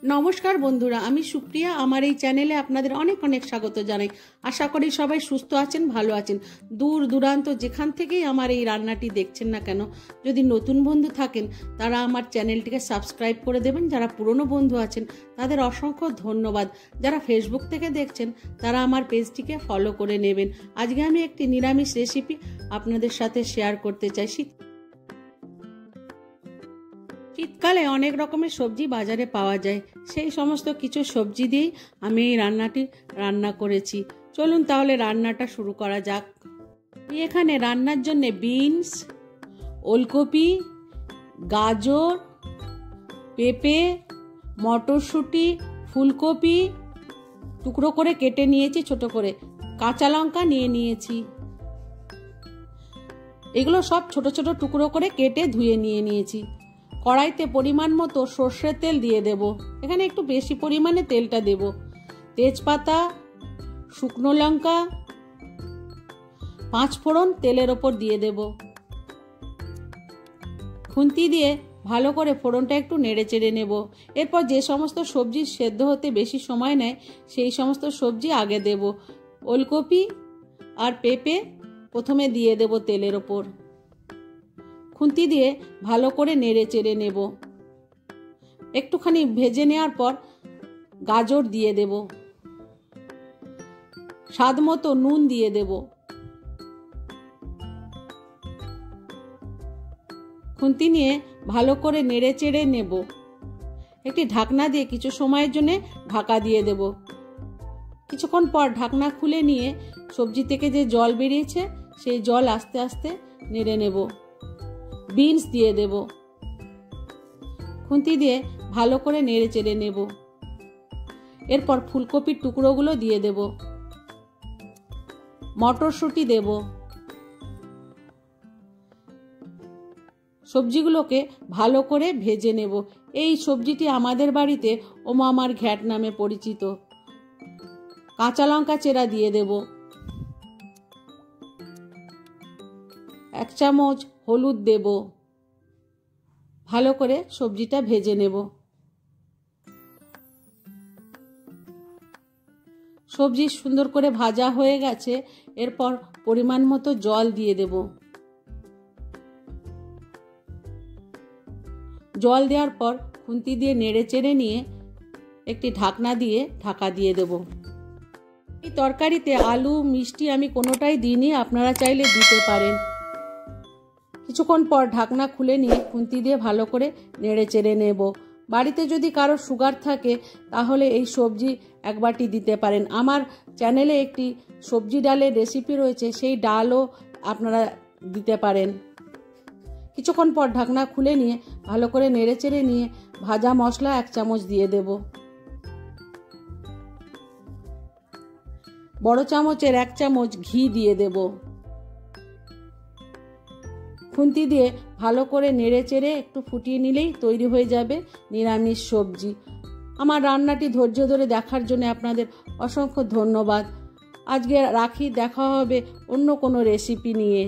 নমস্কার বন্ধুরা, আমি সুপ্রিয়া। আমার এই চ্যানেলে আপনাদের অনেক অনেক স্বাগত জানাই। আশা করি সবাই সুস্থ আছেন, ভালো আছেন। দূর দূরান্ত যেখান থেকেই আমার এই রান্নাটি দেখছেন না কেন, যদি নতুন বন্ধু থাকেন তারা আমার চ্যানেলটিকে সাবস্ক্রাইব করে দেবেন। যারা পুরনো বন্ধু আছেন তাদের অসংখ্য ধন্যবাদ। যারা ফেসবুক থেকে দেখছেন তারা আমার পেজটিকে ফলো করে নেবেন। আজকে আমি একটি নিরামিষ রেসিপি আপনাদের সাথে শেয়ার করতে চাই। শীতকালে অনেক রকমের সবজি বাজারে পাওয়া যায়, সেই সমস্ত কিছু সবজি দিয়েই আমি এই রান্নাটি রান্না করেছি। চলুন তাহলে রান্নাটা শুরু করা যাক। আমি এখানে রান্নার জন্য বিনস, ওলকপি, গাজর, পেঁপে, মটরশুঁটি, ফুলকপি টুকরো করে কেটে নিয়েছি, ছোট করে কাঁচা লঙ্কা নিয়ে নিয়েছি। এগুলো সব ছোট ছোট টুকরো করে কেটে ধুয়ে নিয়েছি। কড়াইতে পরিমাণ মতো সর্ষের তেল দিয়ে দেব। এখানে একটু বেশি পরিমাণে তেলটা দেব। তেজপাতা, শুকনো লঙ্কা, 5 ফোড়ন তেলের ওপর দিয়ে দেব। খুন্তি দিয়ে ভালো করে ফোড়নটা একটু নেড়ে চেড়ে নেব। এরপর যে সমস্ত সবজি সেদ্ধ হতে বেশি সময় নেয় সেই সমস্ত সবজি আগে দেব। ওলকপি আর পেঁপে প্রথমে দিয়ে দেব তেলের ওপর। খুন্তি দিয়ে ভালো করে নেড়ে চেড়ে নেব। একটুখানি ভেজে নেওয়ার পর গাজর দিয়ে দেব। স্বাদ মতো নুন দিয়ে দেব। খুন্তি নিয়ে ভালো করে নেড়ে চেড়ে নেব। একটি ঢাকনা দিয়ে কিছু সময়ের জন্য ঢাকা দিয়ে দেব। কিছুক্ষণ পর ঢাকনা খুলে নিয়ে সবজি থেকে যে জল বেরিয়েছে সেই জল আস্তে আস্তে নেড়ে নেব। বিনস দিয়ে দেব। খুন্তি দিয়ে ভালো করে নেড়ে চেড়ে নেব। এরপর ফুলকপির টুকরোগুলো দিয়ে দেব। মটরশুঁটি দেব। সবজিগুলোকে ভালো করে ভেজে নেব। এই সবজিটি আমাদের বাড়িতে ও মামার ঘ্যাট নামে পরিচিত। কাঁচা লঙ্কা চেরা দিয়ে দেব। 1 চামচ হলুদ দেব। ভালো করে সবজিটা ভেজে নেব। সবজি সুন্দর করে ভাজা হয়ে গেছে। এরপর পরিমাণ মতো জল দিয়ে দেব। জল দেওয়ার পর খুন্তি দিয়ে নেড়ে চেড়ে নিয়ে একটি ঢাকনা দিয়ে ঢাকা দিয়ে দেব। এই তরকারিতে আলু, মিষ্টি আমি কোনোটাই দিইনি, আপনারা চাইলে দিতে পারেন। কিছুক্ষণ পর ঢাকনা খুলে নিয়ে খুন্তি দিয়ে ভালো করে নেড়ে চেড়ে নেব। বাড়িতে যদি কারো সুগার থাকে তাহলে এই সবজি 1 বাটি দিতে পারেন। আমার চ্যানেলে একটি সবজি ডালের রেসিপি রয়েছে, সেই ডালও আপনারা দিতে পারেন। কিছুক্ষণ পর ঢাকনা খুলে নিয়ে ভালো করে নেড়ে চেড়ে নিয়ে ভাজা মশলা 1 চামচ দিয়ে দেব। বড় চামচের 1 চামচ ঘি দিয়ে দেব। খুন্তি দিয়ে ভালো করে নেড়ে চেড়ে একটু ফুটিয়ে নিলেই তৈরি হয়ে যাবে নিরামিষ সবজি। আমার রান্নাটি ধৈর্য ধরে দেখার জন্য আপনাদের অসংখ্য ধন্যবাদ। আজকে রাখি, দেখা হবে অন্য কোনো রেসিপি নিয়ে।